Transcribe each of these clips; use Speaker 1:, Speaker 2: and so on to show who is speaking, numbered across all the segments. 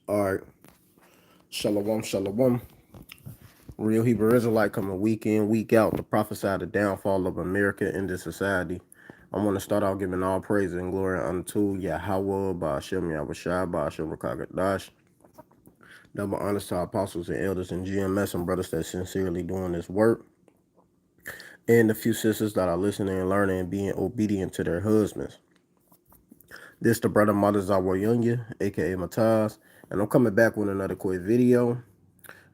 Speaker 1: All right. Shalom, shalom. Real Hebrew Israelite coming week in, week out to prophesy the downfall of America and this society. I want to start out giving all praise and glory unto Yahweh, Ba'ashem, Yahawashi, Ba'ashem, Rakagadash. Double honors to our apostles and elders and GMS and brothers that sincerely doing this work. And the few sisters that are listening and learning and being obedient to their husbands. This the brother Madazawa Yunya, aka Mataz. And I'm coming back with another quick video.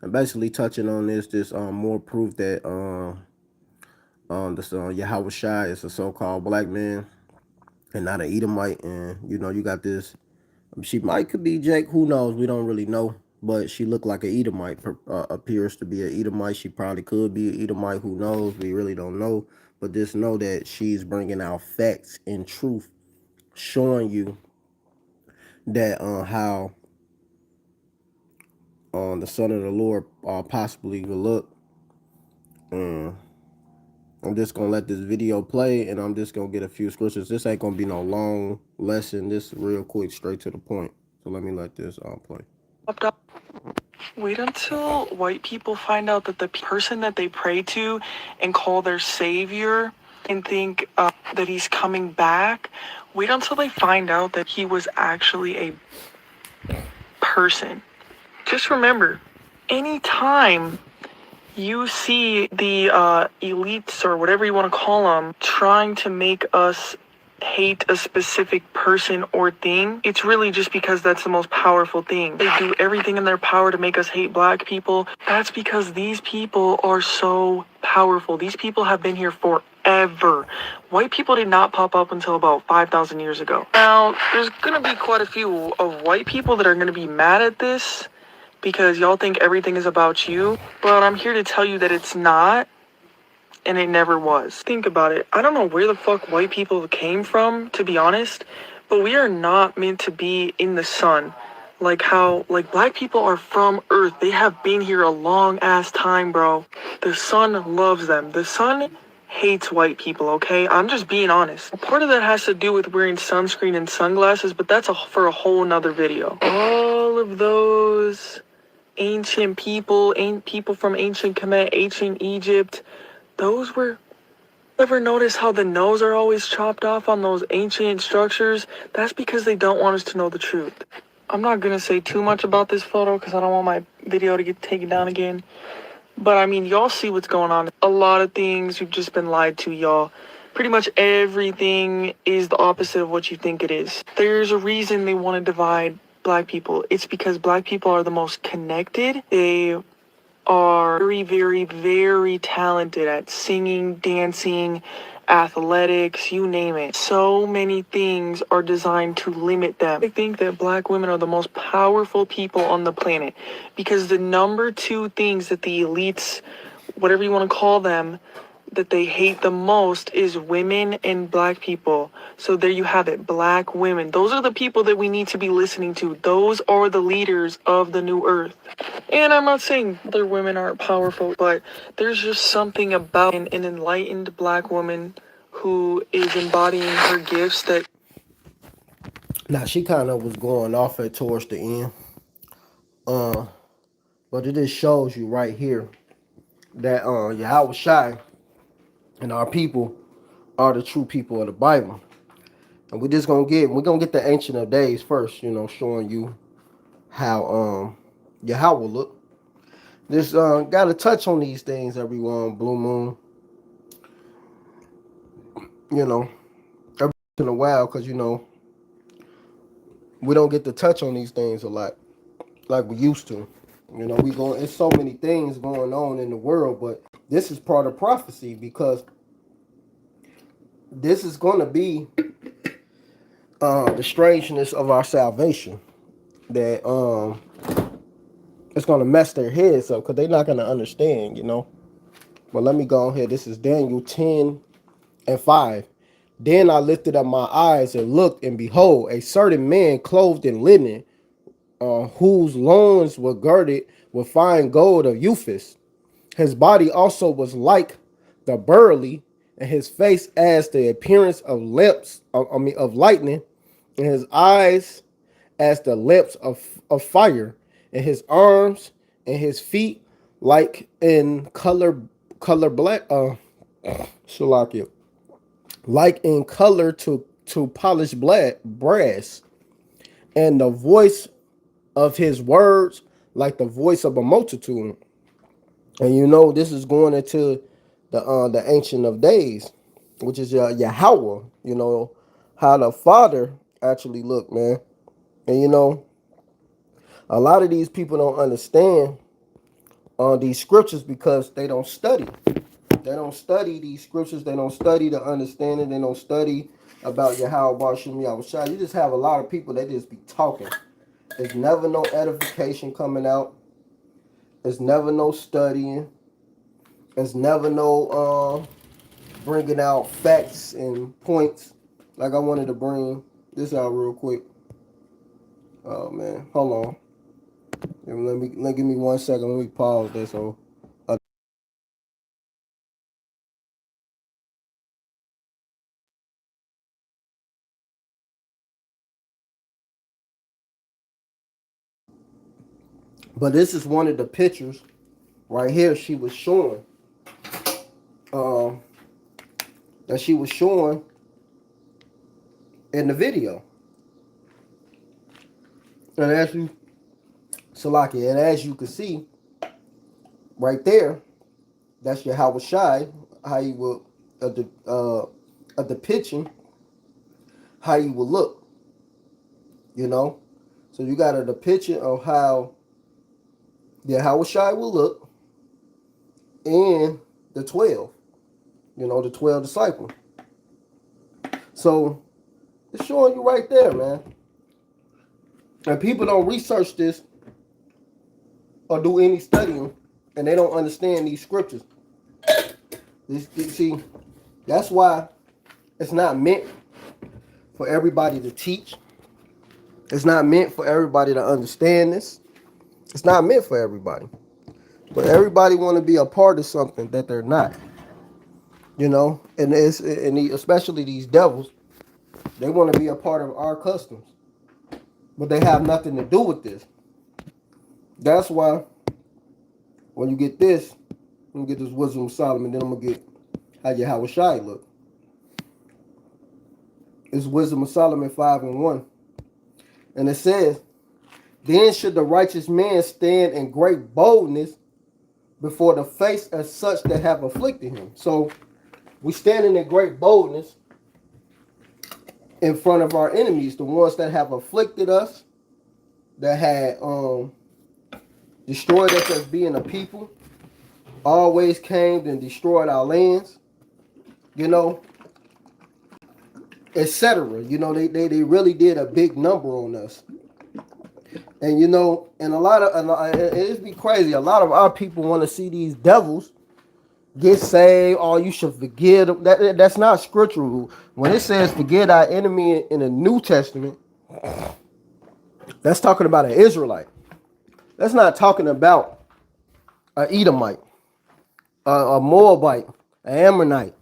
Speaker 1: I'm basically touching on this more proof that this YAHAWASHI is a so-called black man and not an Edomite. And you got this. She could be Jake. Who knows? We don't really know. But she looked like an Edomite. Appears to be an Edomite. She probably could be an Edomite. Who knows? We really don't know. But just know that she's bringing out facts and truth, showing you that how the Son of the Lord possibly will look. And I'm just going to let this video play, and I'm just going to get a few scriptures. This ain't going to be no long lesson. This real quick, straight to the point. So let me let this play.
Speaker 2: Wait until white people find out that the person that they pray to and call their savior and think that he's coming back. Wait until they find out that he was actually a person. Just remember, anytime you see the elites or whatever you want to call them trying to make us hate a specific person or thing, it's really just because that's the most powerful thing. They do everything in their power to make us hate black people. That's because these people are so powerful. These people have been here forever. White people did not pop up until about 5,000 years ago. Now, there's going to be quite a few of white people that are going to be mad at this because y'all think everything is about you, but I'm here to tell you that it's not. And it never was. Think about it. I don't know where the fuck white people came from, to be honest, but we are not meant to be in the sun. Like how, black people are from Earth. They have been here a long ass time, bro. The sun loves them. The sun hates white people, okay? I'm just being honest. Part of that has to do with wearing sunscreen and sunglasses, but that's for a whole nother video. All of those ancient people from ancient Kemet, ancient Egypt, those were... Ever notice how the nose are always chopped off on those ancient structures? That's because they don't want us to know the truth. I'm not going to say too much about this photo because I don't want my video to get taken down again. But I mean, y'all see what's going on. A lot of things you've just been lied to, y'all. Pretty much everything is the opposite of what you think it is. There's a reason they want to divide black people. It's because black people are the most connected. They are very, very, very talented at singing, dancing, athletics, you name it. So many things are designed to limit them. I think that black women are the most powerful people on the planet because the number two things that the elites, whatever you want to call them, that they hate the most is women and black people. So there you have it, black women. Those are the people that we need to be listening to. Those are the leaders of the new earth. And I'm not saying other women aren't powerful, but there's just something about an enlightened black woman who is embodying her gifts that...
Speaker 1: Now, she kind of was going off at towards the end. But it just shows you right here that Yahawashi and our people are the true people of the Bible. And we're gonna get the Ancient of Days first, showing you how Yahweh look. This gotta touch on these things, everyone. Blue Moon, every once in a while, because we don't get to touch on these things a lot like we used to. It's so many things going on in the world, but this is part of prophecy because this is gonna be the strangeness of our salvation that it's gonna mess their heads up because they're not gonna understand, But let me go ahead. This is Daniel 10:5. Then I lifted up my eyes and looked, and behold, a certain man clothed in linen, whose loins were girded with fine gold of Uphaz. His body also was like the burly, and his face as the appearance of of lightning, and his eyes as the lamps of fire, and his arms and his feet like in color black Shalakia, like in color to polished black brass, and the voice of his words like the voice of a multitude. And you know this is going into the ancient of days, which is Yahweh. You know how the Father actually looked, man. And you know a lot of these people don't understand these scriptures because they don't study. They don't study these scriptures. They don't study the understanding. They don't study about YAHAWASHI. You just have a lot of people that just be talking. There's never no edification coming out. There's never no studying. There's never no bringing out facts and points. Like I wanted to bring this out real quick. Oh man, hold on. Let give me 1 second. Let me pause this. So, but this is one of the pictures right here. She was showing, um, that she was showing in the video, and as you, Salaki, and as you can see right there, that's your Hawashai, how you will a depiction, how you will look, you know. So you got a depiction of how the Hawashai will look, and the 12, you know, the 12 disciples. So it's showing you right there, man. And people don't research this or do any studying, and they don't understand these scriptures. See, that's why it's not meant for everybody to teach. It's not meant for everybody to understand this. It's not meant for everybody. But everybody want to be a part of something that they're not. You know, especially these devils, they want to be a part of our customs, but they have nothing to do with this. That's why when you get this, I'm gonna get this wisdom of Solomon, then I'm gonna get how Yahawashai look. It's wisdom of Solomon 5:1, and it says, "Then should the righteous man stand in great boldness before the face of such that have afflicted him." So we standing in great boldness in front of our enemies, the ones that have afflicted us, that had destroyed us as being a people, always came and destroyed our lands, you know, etc. You know, they really did a big number on us. And you know, and it'd be crazy. A lot of our people want to see these devils get saved. Oh, you should forgive them. That's not scriptural. When it says forget our enemy in the New Testament, that's talking about an Israelite. That's not talking about an Edomite, a Moabite, an Ammonite.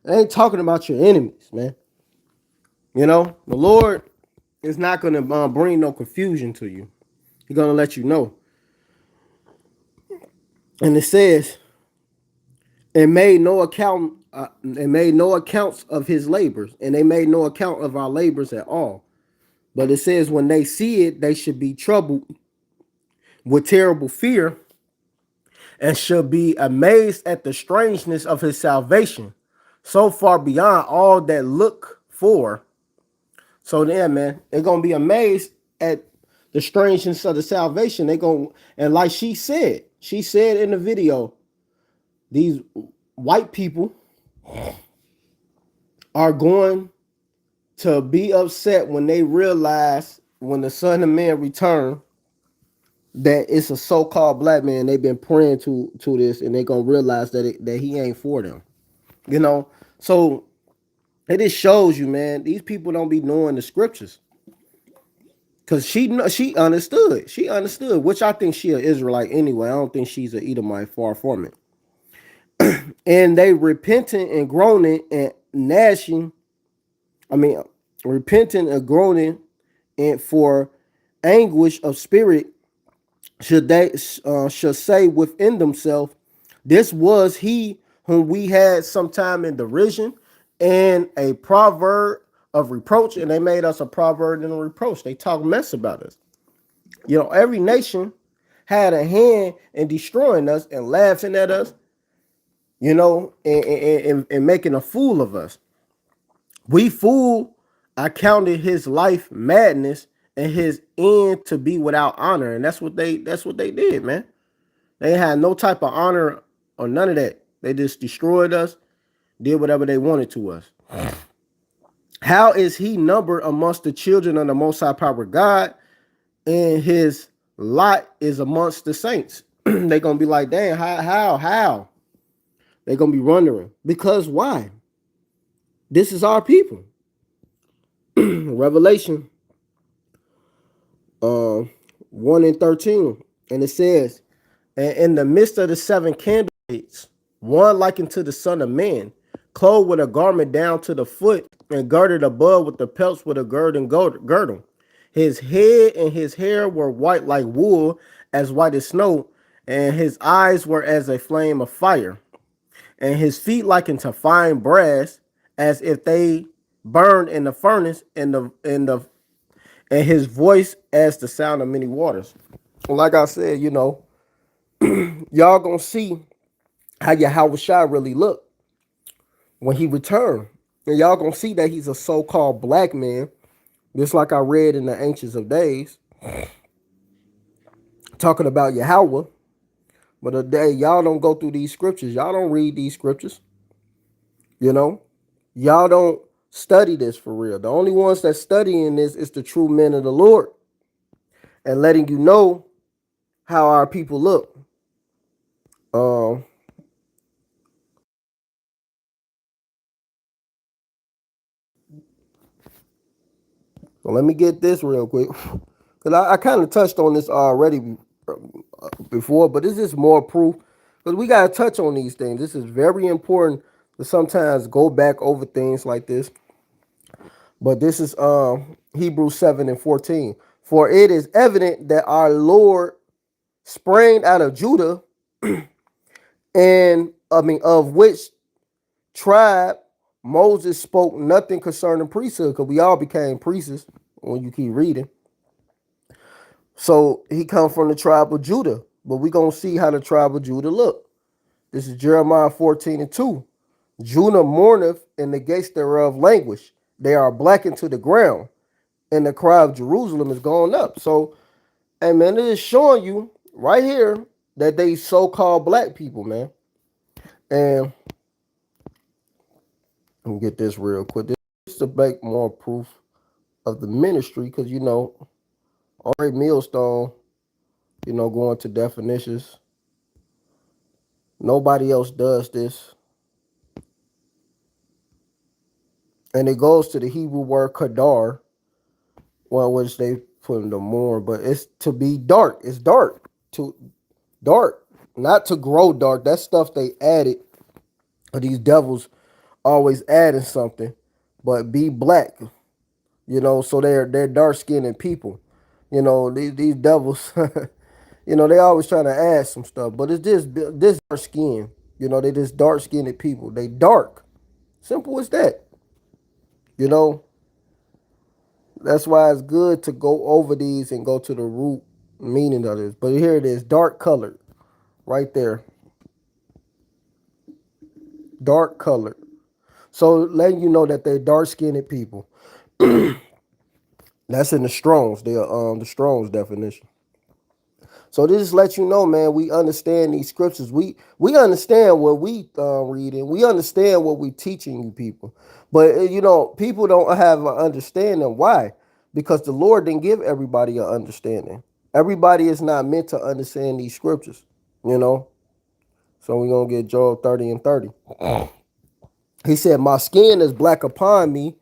Speaker 1: It ain't talking about your enemies, man. You know, the Lord is not going to bring no confusion to you. He's going to let you know. And it says, and made no account, and made no accounts of his labors, and they made no account of our labors at all. But it says, when they see it, they should be troubled with terrible fear, and should be amazed at the strangeness of his salvation, so far beyond all that look for. So then, man, they're gonna be amazed at the strangeness of the salvation. They gonna, and like she said in the video, these white people are going to be upset when they realize when the Son of Man return that it's a so-called black man they've been praying to this, and they gonna realize that he ain't for them. You know, so it just shows you, man, these people don't be knowing the scriptures. Cause she understood. She understood, which I think she an Israelite anyway. I don't think she's an Edomite, far from it. And they repenting and groaning and gnashing. I mean, repenting and groaning and for anguish of spirit should they should say within themselves, this was he whom we had sometime in derision and a proverb of reproach, and they made us a proverb and a reproach. They talk mess about us. Every nation had a hand in destroying us and laughing at us, and making a fool of us. We fool accounted his life madness and his end to be without honor. And that's what they did, man. They had no type of honor or none of that. They just destroyed us, did whatever they wanted to us. How is he numbered amongst the children of the Most High Power God, and his lot is amongst the saints? They're gonna be like, dang, how? They're gonna be wondering. Because why? This is our people. Revelation 1 and 13. And it says, and in the midst of the seven candlesticks, one like unto the Son of Man, clothed with a garment down to the foot, and girded above with the pelts with a girdle. His head and his hair were white like wool, as white as snow, and his eyes were as a flame of fire, and his feet like unto fine brass, as if they burned in the furnace, and his voice as the sound of many waters. Like I said, y'all gonna see how YAHAWASHI really look when he returned. And y'all gonna see that he's a so-called black man, just like I read in the Ancients of Days, talking about Yahweh. But today, y'all don't go through these scriptures. Y'all don't read these scriptures. You know, y'all don't study this for real. The only ones that studying this is the true men of the Lord, and letting you know how our people look. Um, so let me get this real quick, because I kind of touched on this already before, but this is more proof, because we got to touch on these things. This is very important to sometimes go back over things like this. But this is Hebrews 7 and 14. For it is evident that our Lord sprang out of Judah, and of which tribe Moses spoke nothing concerning priesthood, because we all became priests when you keep reading. So he come from the tribe of Judah, but we gonna see how the tribe of Judah look. This is Jeremiah 14 and 2. Judah mourneth, and the gates thereof languish. They are blackened to the ground, and the cry of Jerusalem is gone up. So, hey man, it is showing you right here that they so-called black people, man. And let me get this real quick. This is to make more proof of the ministry, because Ari Millstone, going to definitions. Nobody else does this. And it goes to the Hebrew word kadar, well, which they put in the more, but it's to be dark. It's dark. To dark. Not to grow dark. That stuff they added. These devils always adding something. But be black. So they're dark skinned people. These devils, they always trying to add some stuff. But it's just this dark skin. They just dark skinned people. They dark. Simple as that. You know, that's why it's good to go over these and go to the root meaning of this. But here it is, dark colored, right there. Dark colored. So letting you know that they're dark skinned people. That's in the Strong's, the Strong's definition. So this lets you know, man, we understand these scriptures. We understand what we reading. We understand what we teaching you people. But people don't have an understanding. Why? Because the Lord didn't give everybody an understanding. Everybody is not meant to understand these scriptures. So we're gonna get Job 30 and 30. He said, "My skin is black upon me,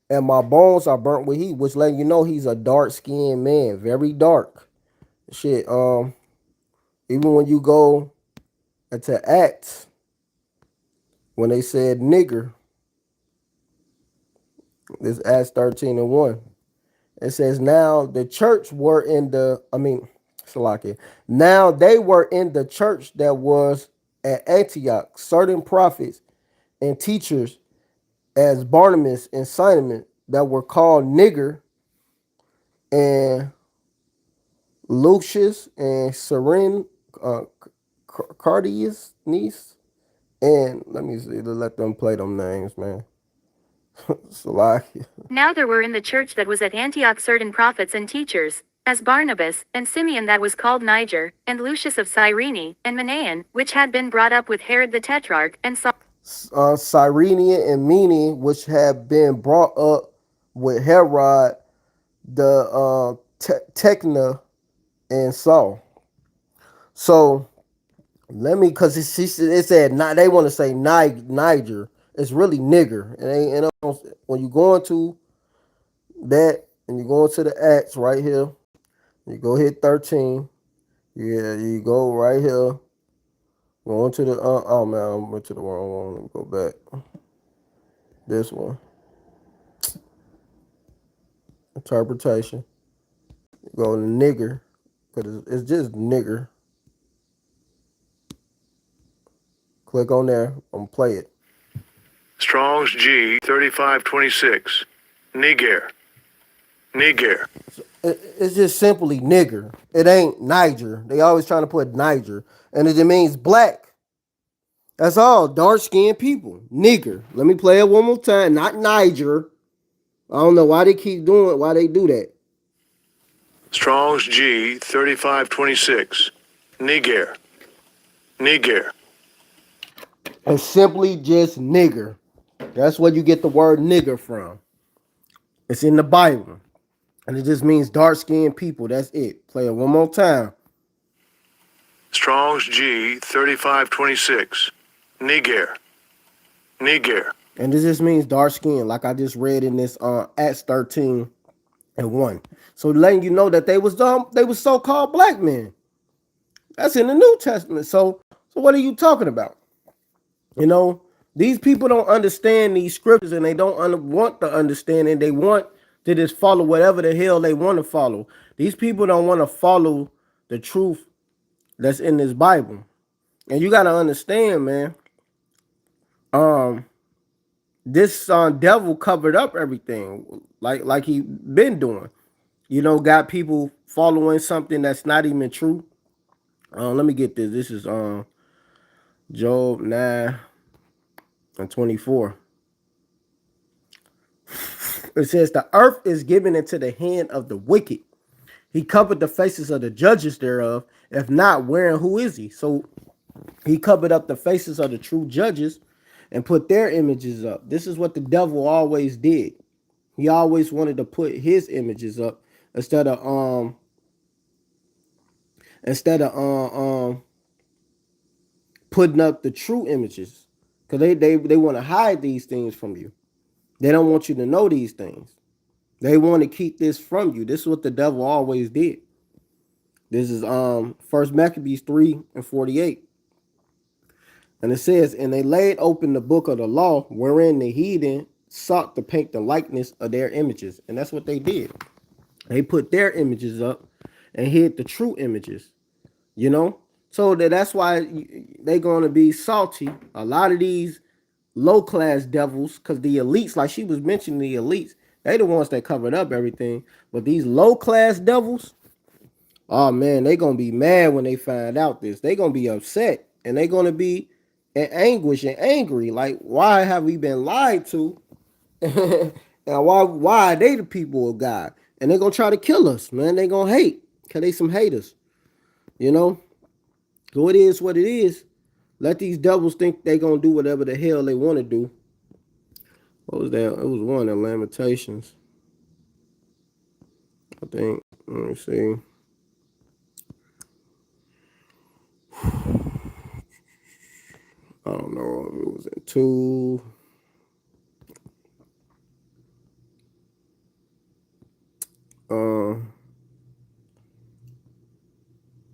Speaker 1: and my bones are burnt with heat," which letting you know he's a dark skinned man, very dark. Shit. Even when you go into Acts, when they said nigger, this Acts 13 and 1. It says now the church were in the. I mean, Salakia. Now they were in the church that was at Antioch. Certain prophets and teachers, as Barnabas and Simon, that were called Nigger and Lucius and Cyrene, uh, Cardius niece. And let me see, let them play them names, man. Salakia.
Speaker 3: Now there were in the church that was at Antioch certain prophets and teachers, as Barnabas, and Simeon that was called Niger, and Lucius of Cyrene, and Manaen, which had been brought up with Herod the Tetrarch, and Saul.
Speaker 1: Cyrene and Mene, which had been brought up with Herod the Techna and Saul. So let me, cause it said not. They want to say Niger. It's really nigger. When you go into that and you go into the Acts right here, you go hit 13. Yeah, you go right here. Go into the oh man, I went to the wrong one. Let me go back. This one. Interpretation. You go to nigger. Cause it's just nigger. Click on there. I'm gonna play it.
Speaker 4: Strong's G 3526. Niger. Niger.
Speaker 1: It's just simply nigger. It ain't Niger. They always trying to put Niger. And it means black. That's all. Dark skinned people. Nigger. Let me play it one more time. Not Niger. I don't know why they keep doing it, why they do that.
Speaker 4: Strong's G 3526. Niger. Niger.
Speaker 1: It's simply just nigger. That's where you get the word nigger from. It's in the Bible. And it just means dark skinned people. That's it. Play it one more time.
Speaker 4: Strong's G 3526. Niger. Niger.
Speaker 1: And it just means dark skin, like I just read in this Acts 13 and 1. So letting you know that they was so-called black men. That's in the New Testament. So what are you talking about? You know, these people don't understand these scriptures and they don't want to understand it. They want to just follow whatever the hell they want to follow. These people don't want to follow the truth that's in this Bible. And you got to understand, man, this devil covered up everything like he been doing. You know, got people following something that's not even true. Let me get this. This is Job 9 and 24. It says, the earth is given into the hand of the wicked. He covered the faces of the judges thereof. If not, where and who is he? So he covered up the faces of the true judges and put their images up. This is what the devil always did. He always wanted to put his images up instead of putting up the true images. Because they want to hide these things from you. They don't want you to know these things. They want to keep this from you. This is what the devil always did. This is First Maccabees 3 and 48. And it says, and they laid open the book of the law, wherein the heathen sought to paint the likeness of their images. And that's what they did. They put their images up and hid the true images. You know? So that's why they're going to be salty. A lot of these low-class devils, because the elites, like she was mentioning the elites, they the ones that covered up everything. But these low-class devils, oh man, they going to be mad when they find out this. They going to be upset. And they going to be in anguish and angry. Like, why have we been lied to? And why are they the people of God? And they're going to try to kill us, man. They going to hate. Because they some haters. You know? So it is what it is. Let these devils think they going to do whatever the hell they want to do. What was that? It was one of Lamentations. I think. Let me see. I don't know if it was in 2.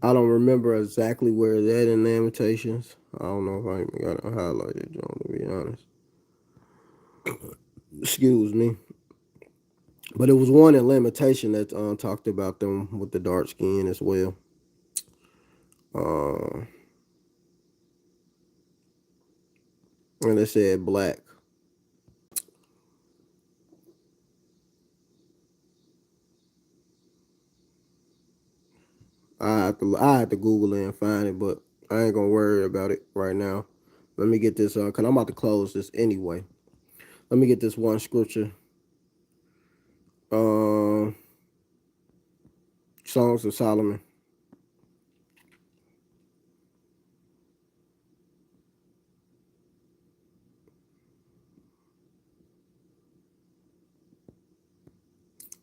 Speaker 1: I don't remember exactly where it's at in Lamentations. I don't know if I even got it highlighted, John, to be honest. Excuse me. But it was one in Lamentation that talked about them with the dark skin as well. Uh, and it said black. I have to Google it and find it, but I ain't gonna worry about it right now. Let me get this cause I'm about to close this anyway. Let me get this one scripture. Um, Songs of Solomon.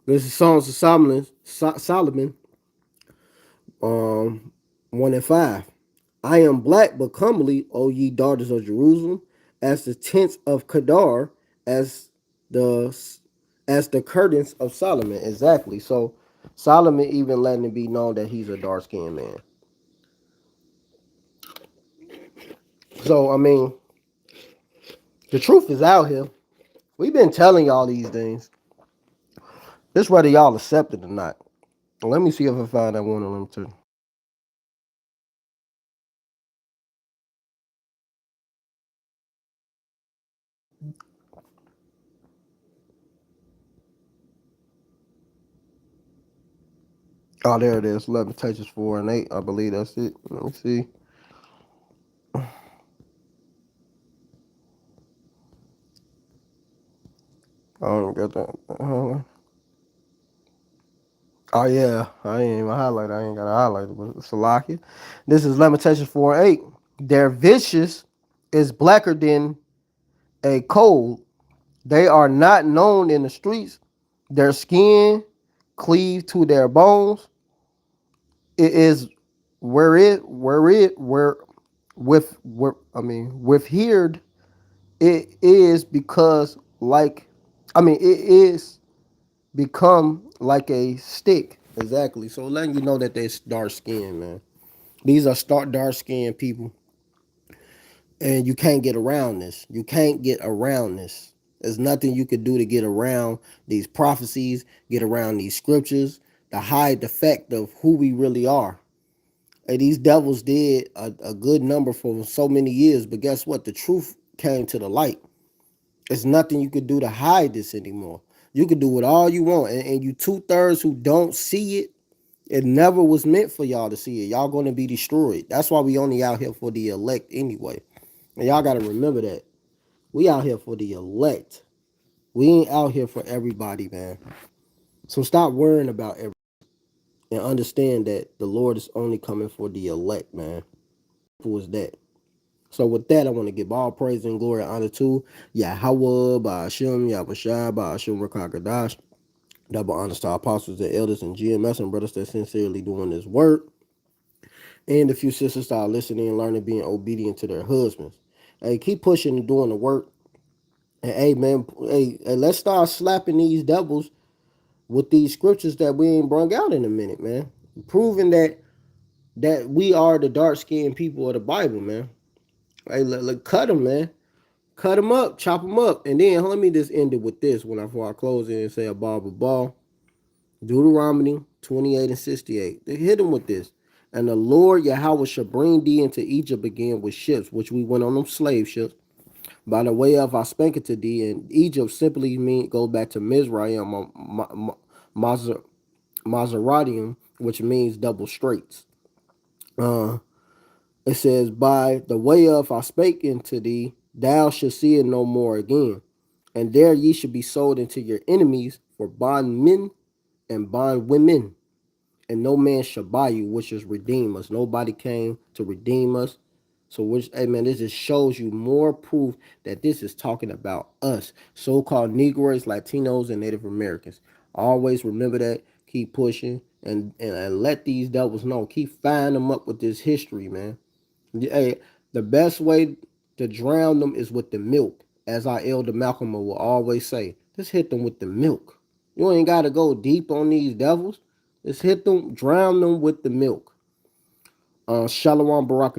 Speaker 1: This is Songs of Solomon. Solomon. 1 and 5. I am black but comely, O ye daughters of Jerusalem, as the tents of Kedar, as the as the curtains of Solomon. Exactly. So Solomon even letting it be known that he's a dark skinned man. So I mean, the truth is out here. We've been telling y'all these things. It's whether y'all accept it or not. Let me see if I find that one of them too. Oh, there it is. Lamentations 4 and 8. I believe that's it. Let me see. I don't got that. Oh yeah, I ain't even highlight. I ain't got to highlight it, but Salakia. This is Lamentations 4 and 8. Their vicious is blacker than a coal. They are not known in the streets. Their skin cleave to their bones. It is where with heard it is because like it is become like a stick. Exactly. So letting you know that they're dark skinned, man. These are dark skinned people. And you can't get around this. You can't get around this. There's nothing you could do to get around these prophecies, get around these scriptures, to hide the fact of who we really are. And these devils did a good number for so many years, but guess what? The truth came to the light. There's nothing you could do to hide this anymore. You could do it all you want. And you 2/3 who don't see it, it never was meant for y'all to see it. Y'all going to be destroyed. That's why we only out here for the elect anyway. And y'all got to remember that. We out here for the elect. We ain't out here for everybody, man. So stop worrying about everybody and understand that the Lord is only coming for the elect, man. Who is that? So with that, I want to give all praise and glory and honor to Yahweh, Ba'ashem, Yahushai, Ba'ashem, Rakakadash. Double honors to our apostles and elders and GMS and brothers that sincerely doing this work. And a few sisters that are listening and learning, being obedient to their husbands. Hey, keep pushing and doing the work. And hey, man, hey, let's start slapping these devils with these scriptures that we ain't brung out in a minute, man. Proving that we are the dark skinned people of the Bible, man. Hey, cut them, man. Cut them up, chop them up. And then let me just end it with this before I close it and say a ball. Deuteronomy 28 and 68. They hit them with this. And the Lord Yahweh shall bring thee into Egypt again with ships, which we went on them slave ships, by the way of I spank to thee. And Egypt simply goes back to Mizraim, Maseratium, which means double straits. It says, by the way of I spake unto thee, thou shalt see it no more again. And there ye should be sold into your enemies for bondmen and bondwomen. And no man shall buy you, which is redeem us. Nobody came to redeem us. So, hey man, this just shows you more proof that this is talking about us, so-called Negroes, Latinos, and Native Americans. Always remember that. Keep pushing and let these devils know. Keep firing them up with this history, man. Hey, the best way to drown them is with the milk, as our elder Malcolm will always say. Just hit them with the milk. You ain't got to go deep on these devils. Just hit them, drown them with the milk. Shalom Barak